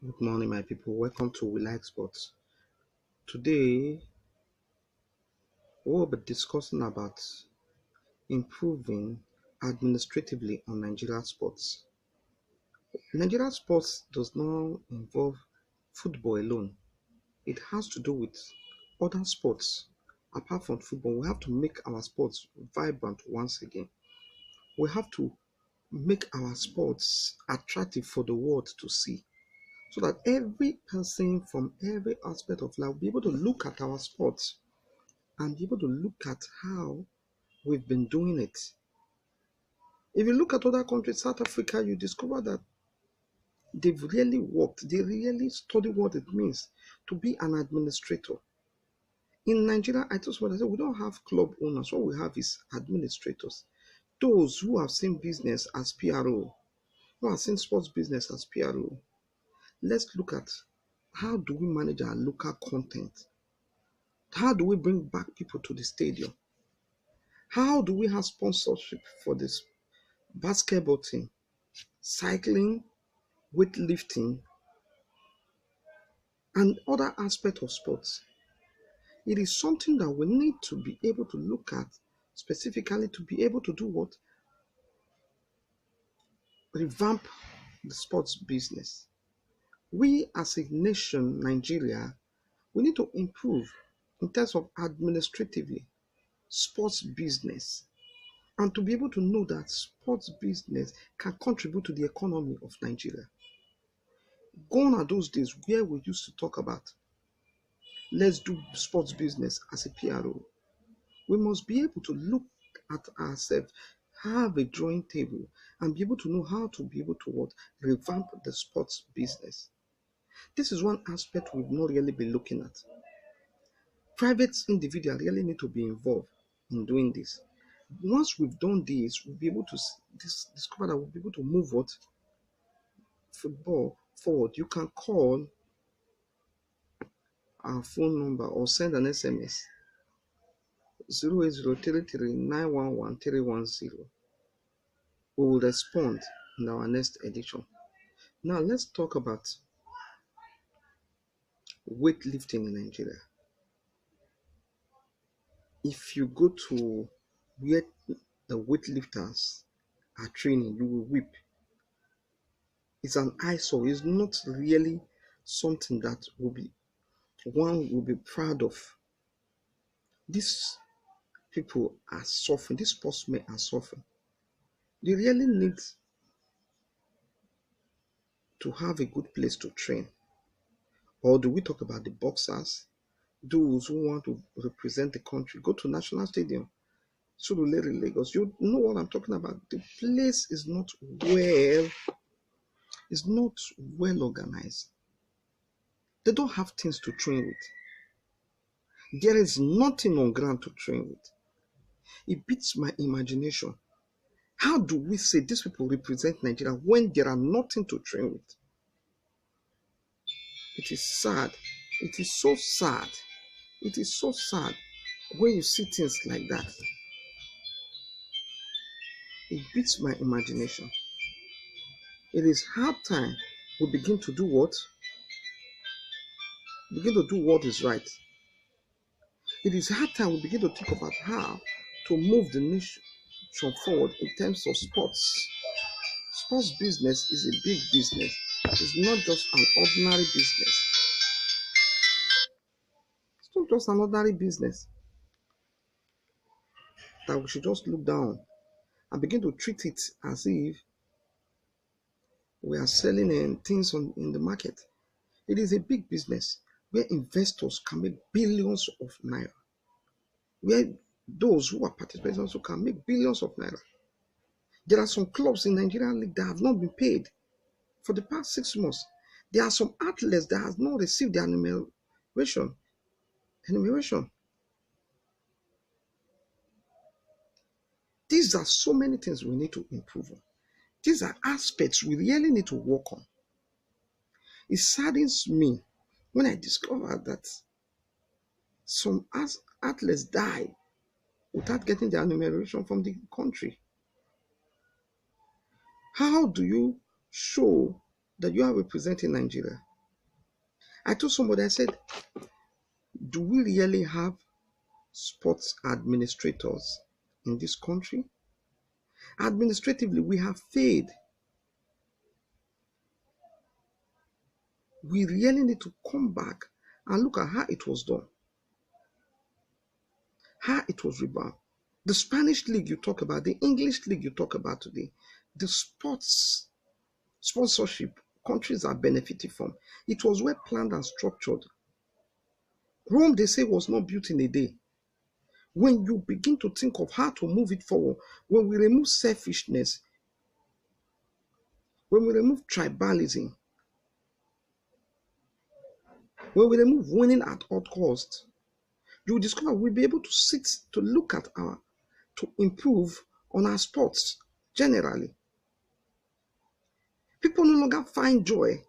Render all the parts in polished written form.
Good morning, my people. Welcome to Wilaig Sports. Today, we'll be discussing about improving administratively on Nigeria sports. Nigeria sports does not involve football alone. It has to do with other sports. Apart from football, we have to make our sports vibrant once again. We have to make our sports attractive for the world to see, so that every person from every aspect of life will be able to look at our sports and be able to look at how we've been doing it. If you look at other countries, South Africa, you discover that they've really worked, they really study what it means to be an administrator. In Nigeria, I told someone, I said, we don't have club owners. What we have is administrators. Those who have seen business as PRO, who have seen sports business as PRO. Let's look at how do we manage our local content? How do we bring back people to the stadium? How do we have sponsorship for this basketball team, cycling, weightlifting, and other aspects of sports? It is something that we need to be able to look at specifically to be able to do what? Revamp the sports business. We as a nation, Nigeria, we need to improve in terms of administratively sports business, and to be able to know that sports business can contribute to the economy of Nigeria. Gone are those days where we used to talk about let's do sports business as a PRO. We must be able to look at ourselves, have a drawing table, and be able to know how to be able to what? Revamp the sports business. This is one aspect we've not really been looking at. Private individuals really need to be involved in doing this. Once we've done this, we'll be able to discover that we'll be able to move what? Football forward. You can call our phone number or send an SMS 08033911310. We will respond in our next edition. Now let's talk about weightlifting in Nigeria. If you go to where the weightlifters are training, you will weep. It's an eyesore. It's not really something that one will be proud of. These people are suffering. These sportsmen are suffering. They really need to have a good place to train. Or do we talk about the boxers? Those who want to represent the country, go to National Stadium, Surulere, Lagos. You know what I'm talking about. The place is not well organized. They don't have things to train with. There is nothing on ground to train with. It beats my imagination. How do we say these people represent Nigeria when there are nothing to train with? It is sad. It is so sad. It is so sad when you see things like that. It beats my imagination. It is hard time we begin to do what? Begin to do what is right. It is hard time we begin to think about how to move the nation forward in terms of sports. Sports business is a big business. It's not just an ordinary business. It's not just an ordinary business that we should just look down and begin to treat it as if we are selling things in the market. It is a big business where investors can make billions of naira, where those who are participating also can make billions of naira. There are some clubs in Nigerian league that have not been paid for the past 6 months. There are some athletes that have not received their enumeration. These are so many things we need to improve on. These are aspects we really need to work on. It saddens me when I discover that some athletes die without getting their enumeration from the country. How do you show that you are representing Nigeria I told somebody, I said, do we really have sports administrators in this country? Administratively, we have failed. We really need to come back and look at how it was done, how it was rebound. The Spanish league you talk about, the English league you talk about today, the sports sponsorship countries are benefiting from. It was well planned and structured. Rome, they say, was not built in a day. When you begin to think of how to move it forward, when we remove selfishness, when we remove tribalism, when we remove winning at all costs, you will discover we'll be able to sit to look at to improve on our sports generally. People no longer find joy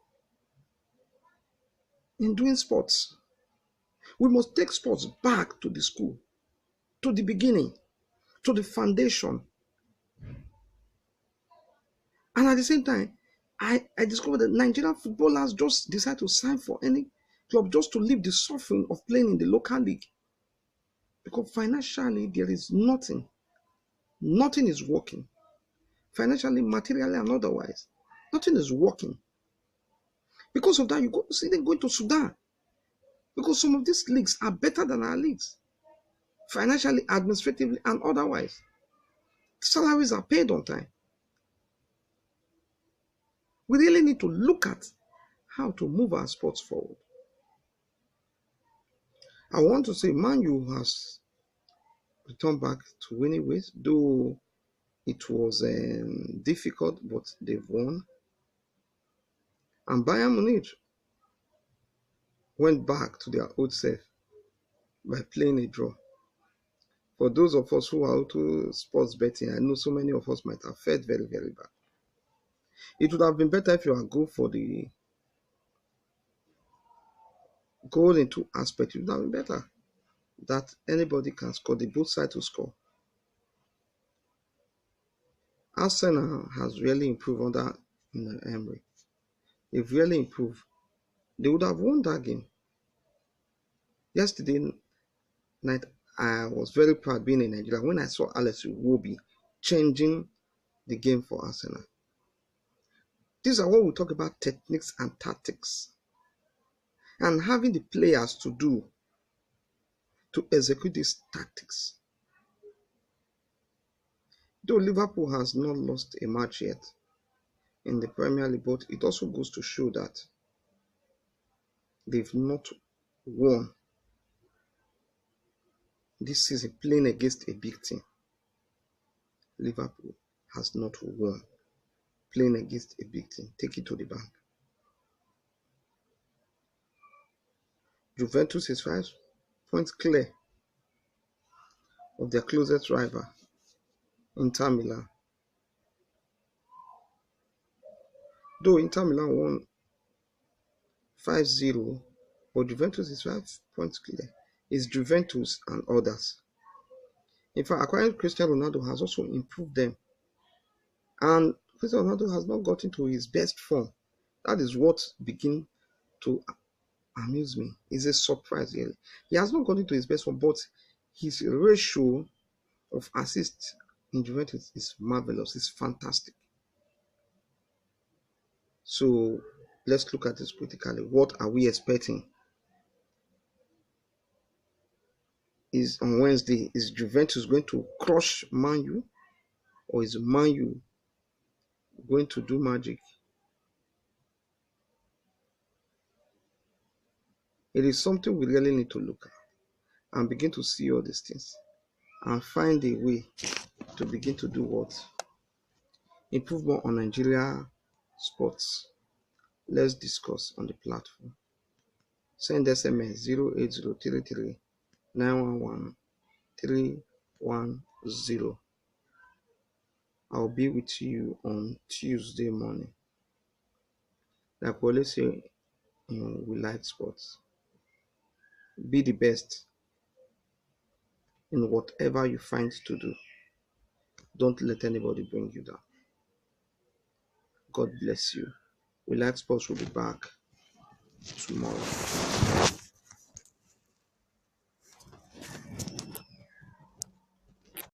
in doing sports. We must take sports back to the school, to the beginning, to the foundation. And at the same time, I discovered that Nigerian footballers just decide to sign for any club just to leave the suffering of playing in the local league. Because financially, there is nothing. Nothing is working. Financially, materially, and otherwise. Nothing is working. Because of that, you go see them going to Sudan. Because some of these leagues are better than our leagues. Financially, administratively, and otherwise. Salaries are paid on time. We really need to look at how to move our sports forward. I want to say Man U has returned back to winning ways, though it was difficult, but they've won. And Bayern Munich went back to their old self by playing a draw. For those of us who are into sports betting, I know so many of us might have felt very, very bad. It would have been better if you had go for the goal in two aspects. It would have been better that anybody can score, the both sides to score. Arsenal has really improved under Emery. They've really improved. They would have won that game. Yesterday night, I was very proud being in Nigeria when I saw Alex Iwobi changing the game for Arsenal. These are what we talk about, techniques and tactics, and having the players to execute these tactics. Though Liverpool has not lost a match yet in the Premier League, but it also goes to show that they've not won this season playing against a big team. Liverpool has not won playing against a big team. Take it to the bank. Juventus is 5 points clear of their closest rival, Inter Milan. Though Inter Milan won 5-0, but Juventus is 5 points clear. It's Juventus and others. In fact, acquiring Cristiano Ronaldo has also improved them. And Cristiano Ronaldo has not gotten to his best form. That is what begins to amuse me. It's a surprise, really. He has not gotten to his best form, but his ratio of assists in Juventus is marvelous. It's fantastic. So let's look at this critically. What are we expecting? Is on Wednesday, is Juventus going to crush Man U, or is Man U going to do magic? It is something we really need to look at and begin to see all these things and find a way to begin to do what? Improve more on Nigeria sports. Let's discuss on the platform. Send SMS 08033 911 310. I'll be with you on Tuesday morning. Like we always say in Wilaig Sports, be the best in whatever you find to do. Don't let anybody bring you down. God bless you. Wilaig Sports will be back tomorrow.